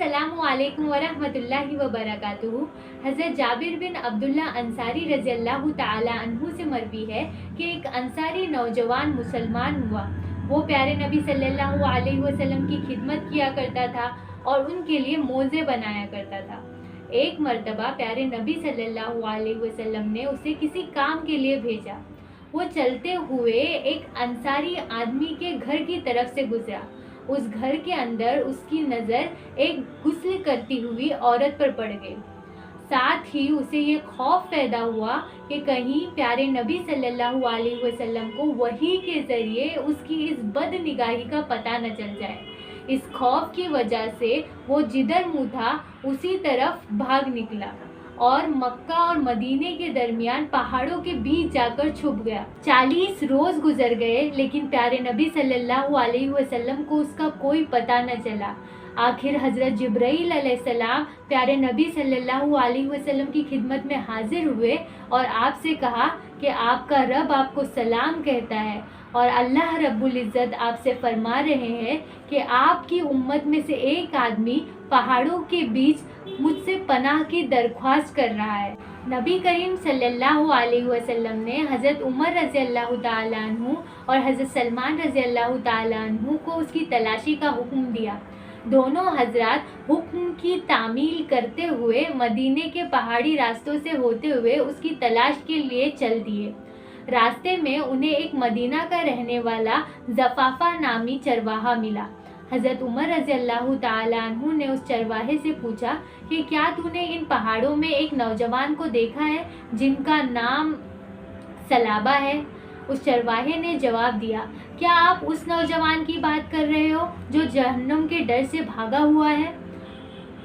अस्सलामु अलैकुम वरहमतुल्लाहि वबरकातुहू। हज़रत जाबिर बिन अब्दुल्ला अंसारी रज़ी अल्लाह ताला अन्हु से मरवी है कि एक अंसारी नौजवान मुसलमान हुआ। वो प्यारे नबी सल्लल्लाहु अलैहि वसल्लम की खिदमत किया करता था और उनके लिए मोज़े बनाया करता था। एक मर्तबा प्यारे नबी सल्लल्लाहु अलैहि वसल्लम ने उसे किसी काम के लिए भेजा। वो चलते हुए एक अंसारी आदमी के घर की तरफ से गुजरा। उस घर के अंदर उसकी नज़र एक गुस्ल करती हुई औरत पर पड़ गई। साथ ही उसे ये खौफ पैदा हुआ कि कहीं प्यारे नबी सल्लल्लाहु अलैहि वसल्लम को वही के ज़रिए उसकी इस बदनिगाही का पता न चल जाए। इस खौफ की वजह से वो जिधर मुँह था उसी तरफ भाग निकला और मक्का और मदीने के दरमियान पहाड़ों के बीच जाकर छुप गया। 40 रोज गुजर गए लेकिन प्यारे नबी सल्लल्लाहु अलैहि वसल्लम को उसका कोई पता न चला। आखिर हज़रत जिब्राईल अलैहिस्सलाम प्यारे नबी सल्लल्लाहु अलैहि वसल्लम की खिदमत में हाजिर हुए और आपसे कहा कि आपका रब आपको सलाम कहता है और अल्लाह रब्बुल इज़्ज़त आपसे फरमा रहे हैं कि आपकी उम्मत में से एक आदमी पहाड़ों के बीच मुझसे पनाह की दरख्वास्त कर रहा है। नबी करीम सल्लल्लाहु अलैहि वसल्लम ने हज़रत उमर रज़ी अल्लाह ताला अन्हु और हज़रत सलमान रज़ी अल्लाह ताला अन्हु को उसकी तलाशी का हुक्म दिया। दोनों हजरात हुक्म की तामील करते हुए मदीने के पहाड़ी रास्तों से होते हुए उसकी तलाश के लिए चल दिए। रास्ते में उन्हें एक मदीना का रहने वाला ज़फ़ाफ़ा नामी चरवाहा मिला। हज़रत उमर रज़ी अल्लाह ताला अन्हु ने उस चरवाहे से पूछा कि क्या तूने इन पहाड़ों में एक नौजवान को देखा है जिनका नाम सलाबा है? उस चरवाहे ने जवाब दिया, क्या आप उस नौजवान की बात कर रहे हो जो जहन्नुम के डर से भागा हुआ है?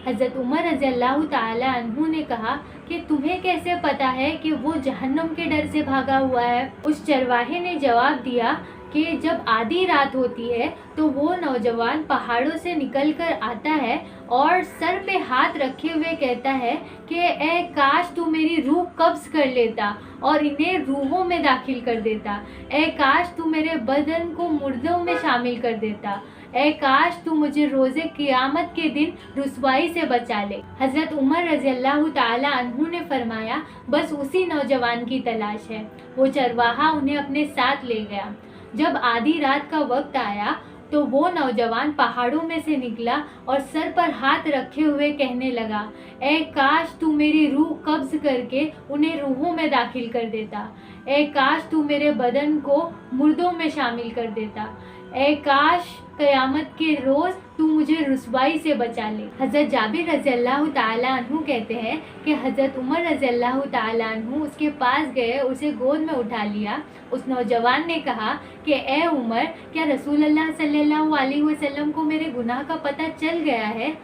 हज़रत उमर रज़ी अल्लाह ताला अन्हु ने कहा कि तुम्हें कैसे पता है कि वो जहन्नुम के डर से भागा हुआ है? उस चरवाहे ने जवाब दिया कि जब आधी रात होती है तो वो नौजवान पहाड़ों से निकल कर आता है और सर पे हाथ रखे हुए कहता है कि ए काश तू मेरी रूह कब्ज़ कर लेता और इन्हें रूहों में दाखिल कर देता। ए काश तू मेरे बदन को मुर्दों में शामिल कर देता। ए काश तू मुझे रोज़े क़ियामत के दिन रुसवाई से बचा ले। हज़रत उमर रज़ी अल्लाह ताला अन्हु ने फरमाया, बस उसी नौजवान की तलाश है। वो चरवाहा उन्हें अपने साथ ले गया। जब आधी रात का वक्त आया तो वो नौजवान पहाड़ों में से निकला और सर पर हाथ रखे हुए कहने लगा, ए काश तू मेरी रूह कब्ज़ करके उन्हें रूहों में दाखिल कर देता। ए काश तू मेरे बदन को मुर्दों में शामिल कर देता। ए काश क़यामत के रोज़ तू मुझे रुसवाई से बचा ले। हज़रत जाबिर रज़ी अल्लाह ताला अन्हु कहते हैं कि हज़रत उमर रज़ी अल्लाह ताला अन्हु उसके पास गए, उसे गोद में उठा लिया। उस नौजवान ने कहा कि ए उमर, क्या रसूल अल्लाह सल्लल्लाहु अलैहि वसल्लम को मेरे गुनाह का पता चल गया है?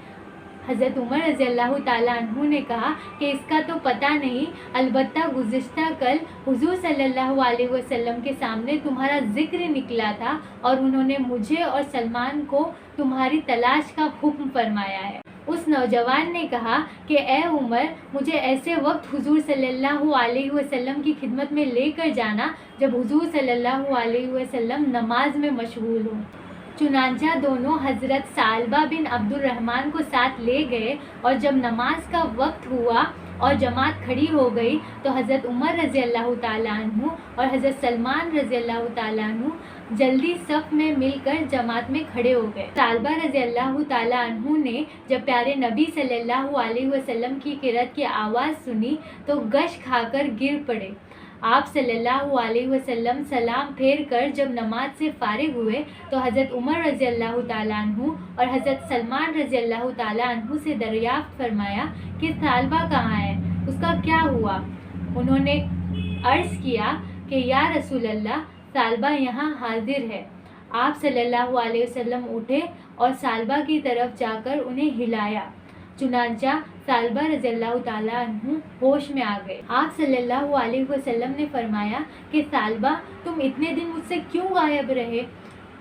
हज़रत उमर रज़ी अल्लाह ताला अन्हु ने कहा कि इसका तो पता नहीं, अलबत्ता गुज़िश्ता कल हुज़ूर सल्लल्लाहु अलैहि वसल्लम के सामने तुम्हारा ज़िक्र निकला था और उन्होंने मुझे और सलमान को तुम्हारी तलाश का हुक्म फरमाया है। उस नौजवान ने कहा कि ए उमर, मुझे ऐसे वक्त हुज़ूर सल्लल्लाहु अलैहि वसल्लम की खिदमत में लेकर जाना जब हुज़ूर सल्लल्लाहु अलैहि वसल्लम नमाज में मशगूल हों। चुनांचा दोनों हज़रत सालबा बिन अब्दुल रहमान को साथ ले गए और जब नमाज का वक्त हुआ और जमात खड़ी हो गई तो हज़रत उमर रज़ी अल्लाह ताला अन्हु और हज़रत सलमान रज़ी अल्लाह ताला अन्हु जल्दी सफ़ में मिलकर जमात में खड़े हो गए। सालबा रज़ी अल्लाह ताला अन्हु ने जब प्यारे नबी सल्लल्लाहु अलैहि वसल्लम की क़िरात की आवाज़ सुनी तो गश खाकर गिर पड़े। आप सल्लल्लाहु अलैहि वसल्लम सलाम फेर कर जब नमाज से फारिग हुए तो हज़रत उमर रज़ी अल्लाह ताला अन्हु और हज़रत सलमान रज़ी अल्लाह ताला अन्हु से दरियाफ़्त फरमाया कि सालबा कहाँ है, उसका क्या हुआ? उन्होंने अर्ज़ किया कि या रसूल अल्लाह, सालबा यहाँ हाजिर है। आप सल्लल्लाहु अलैहि वसल्लम उठे और सालबा की तरफ जाकर उन्हें हिलाया। चुनांचा सालबा रज़ी अल्लाह ताला अन्हु होश में आ गए। आप सल्लल्लाहु अलैहि वसल्लम ने फरमाया कि सालबा, तुम इतने दिन मुझसे क्यों गायब रहे?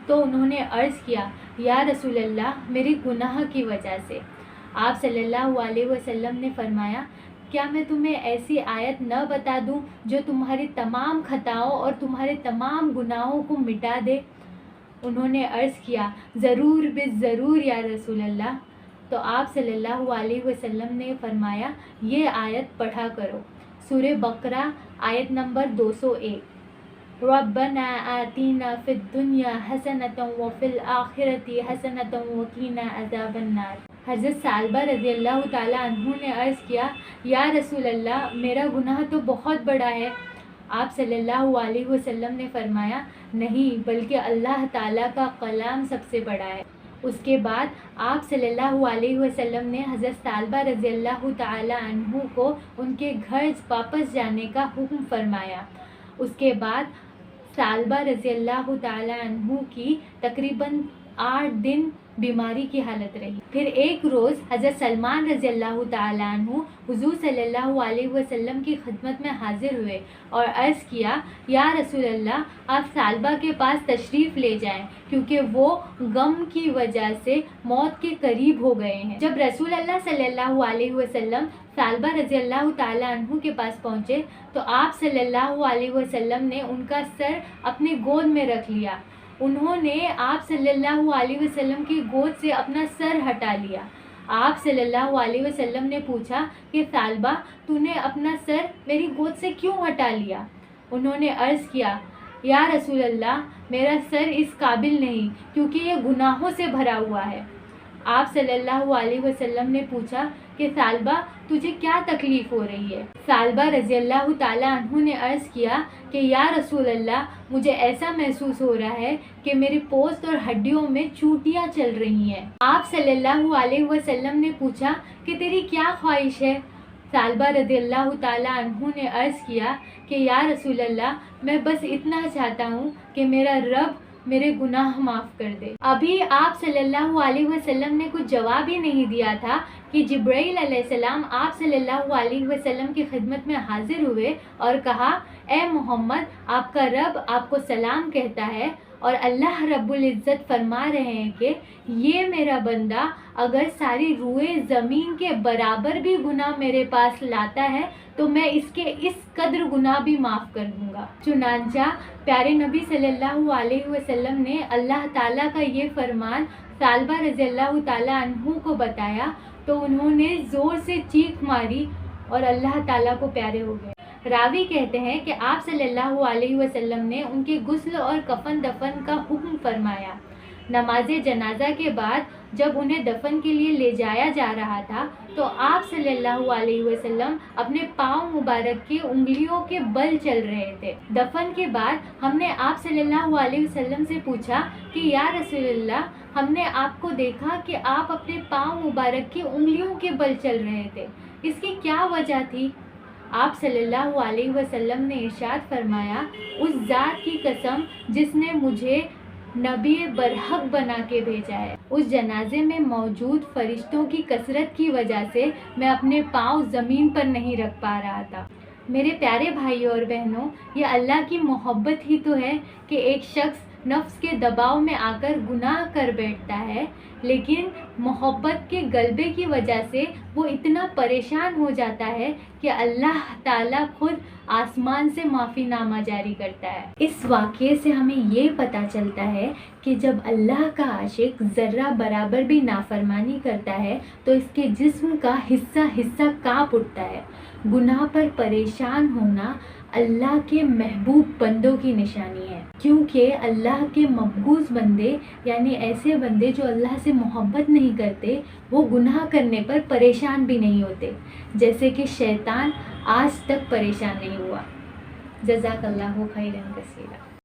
तो उन्होंने अर्ज़ किया, या रसूल अल्लाह, मेरे गुनाह की वजह से। आप सल्लल्लाहु अलैहि वसल्लम ने फरमाया, क्या मैं तुम्हें ऐसी आयत न बता दूं जो तुम्हारी तमाम खताओं और तुम्हारे तमाम गुनाहों को मिटा दे? उन्होंने अर्ज़ किया, ज़रूर ज़रूर या रसूल अल्लाह। تو آپ صلی اللہ علیہ وسلم نے فرمایا یہ آیت پڑھا کرو، سورہ بقرہ آیت نمبر 201، ربنا آتینا فی الدنیا حسنۃ وفی الآخرۃ حسنۃ وقینا عذاب النار۔ حضرت ثعلبہ رضی اللہ تعالیٰ عنہ نے عرض کیا یا رسول اللہ میرا گناہ تو بہت بڑا ہے۔ آپ صلی اللہ علیہ وسلم نے فرمایا نہیں بلکہ اللہ تعالیٰ کا کلام سب سے بڑا ہے۔ اس کے بعد آپ صلی اللہ علیہ وسلم نے حضرت ثعلبہ رضی اللہ تعالیٰ عنہ کو ان کے گھر واپس جانے کا حکم فرمایا۔ اس کے بعد ثعلبہ رضی اللہ تعالیٰ عنہ کی تقریباً 8 دن بیماری کی حالت رہی۔ پھر ایک روز حضرت سلمان رضی اللہ تعالیٰ عنہ حضور صلی اللہ علیہ وسلم کی خدمت میں حاضر ہوئے اور عرض کیا یا رسول اللہ آپ ثعلبہ کے پاس تشریف لے جائیں کیونکہ وہ غم کی وجہ سے موت کے قریب ہو گئے ہیں۔ جب رسول اللہ صلی اللہ علیہ وسلم ثعلبہ رضی اللہ تعالیٰ عنہ کے پاس پہنچے تو آپ صلی اللہ علیہ وسلم نے ان کا سر اپنے گود میں رکھ لیا۔ انہوں نے آپ صلی اللہ علیہ وسلم کی گود سے اپنا سر ہٹا لیا۔ آپ صلی اللہ علیہ وسلم نے پوچھا کہ ثعلبہ تو نے اپنا سر میری گود سے کیوں ہٹا لیا؟ انہوں نے عرض کیا یا رسول اللہ میرا سر اس قابل نہیں کیونکہ یہ گناہوں سے بھرا ہوا ہے۔ آپ صلی اللہ علیہ وسلم نے پوچھا کہ ثعلبہ تجھے کیا تکلیف ہو رہی ہے؟ ثعلبہ رضی اللہ تعالیٰ عنہ نے عرض کیا کہ یا رسول اللہ مجھے ایسا محسوس ہو رہا ہے کہ میرے پوست اور ہڈیوں میں چوٹیاں چل رہی ہیں۔ آپ صلی اللہ علیہ وسلم نے پوچھا کہ تیری کیا خواہش ہے؟ ثعلبہ رضی اللہ تعالیٰ عنہ نے عرض کیا کہ یا رسول اللہ میں بس اتنا چاہتا ہوں کہ میرا رب میرے گناہ معاف کر دے۔ ابھی آپ صلی اللہ علیہ وسلم نے کچھ جواب ہی نہیں دیا تھا کہ جبرائیل علیہ السلام آپ صلی اللہ علیہ وسلم کی خدمت میں حاضر ہوئے اور کہا اے محمد آپ کا رب آپ کو سلام کہتا ہے اور اللہ رب العزت فرما رہے ہیں کہ یہ میرا بندہ اگر ساری روئے زمین کے برابر بھی گناہ میرے پاس لاتا ہے تو میں اس کے اس قدر گناہ بھی معاف کر دوں گا۔ چنانچہ پیارے نبی صلی اللہ علیہ وسلم نے اللہ تعالیٰ کا یہ فرمان ثعلبہ رضی اللہ تعالیٰ عنہ کو بتایا تو انہوں نے زور سے چیخ ماری اور اللہ تعالیٰ کو پیارے ہو گئے۔ راوی کہتے ہیں کہ آپ صلی اللہ علیہ وسلم نے ان کے غسل اور کفن دفن کا حکم فرمایا۔ نماز جنازہ کے بعد جب انہیں دفن کے لیے لے جایا جا رہا تھا تو آپ صلی اللہ علیہ وسلم اپنے پاؤں مبارک کی انگلیوں کے بل چل رہے تھے۔ دفن کے بعد ہم نے آپ صلی اللہ علیہ وسلم سے پوچھا کہ یا رسول اللہ ہم نے آپ کو دیکھا کہ آپ اپنے پاؤں مبارک کی انگلیوں کے بل چل رہے تھے، اس کی کیا وجہ تھی؟ آپ صلی اللہ علیہ وسلم نے ارشاد فرمایا اس ذات کی قسم جس نے مجھے نبی برحق بنا کے بھیجا ہے، اس جنازے میں موجود فرشتوں کی کثرت کی وجہ سے میں اپنے پاؤں زمین پر نہیں رکھ پا رہا تھا۔ میرے پیارے بھائیوں اور بہنوں، یہ اللہ کی محبت ہی تو ہے کہ ایک شخص نفس کے دباؤ میں آ کر گناہ کر بیٹھتا ہے لیکن محبت کے غلبے کی وجہ سے وہ اتنا پریشان ہو جاتا ہے کہ اللہ تعالیٰ خود آسمان سے معافی نامہ جاری کرتا ہے۔ اس واقعے سے ہمیں یہ پتہ چلتا ہے کہ جب اللہ کا عاشق ذرہ برابر بھی نافرمانی کرتا ہے تو اس کے جسم کا حصہ کانپ اٹھتا ہے۔ گناہ پر پریشان ہونا اللہ کے محبوب بندوں کی نشانی ہے، کیونکہ اللہ کے مبغوض بندے یعنی ایسے بندے جو اللہ سے محبت نہیں کرتے وہ گناہ کرنے پر پریشان بھی نہیں ہوتے، جیسے کہ شیطان آج تک پریشان نہیں ہوا۔ جزاک اللہ خیرا کثیرا۔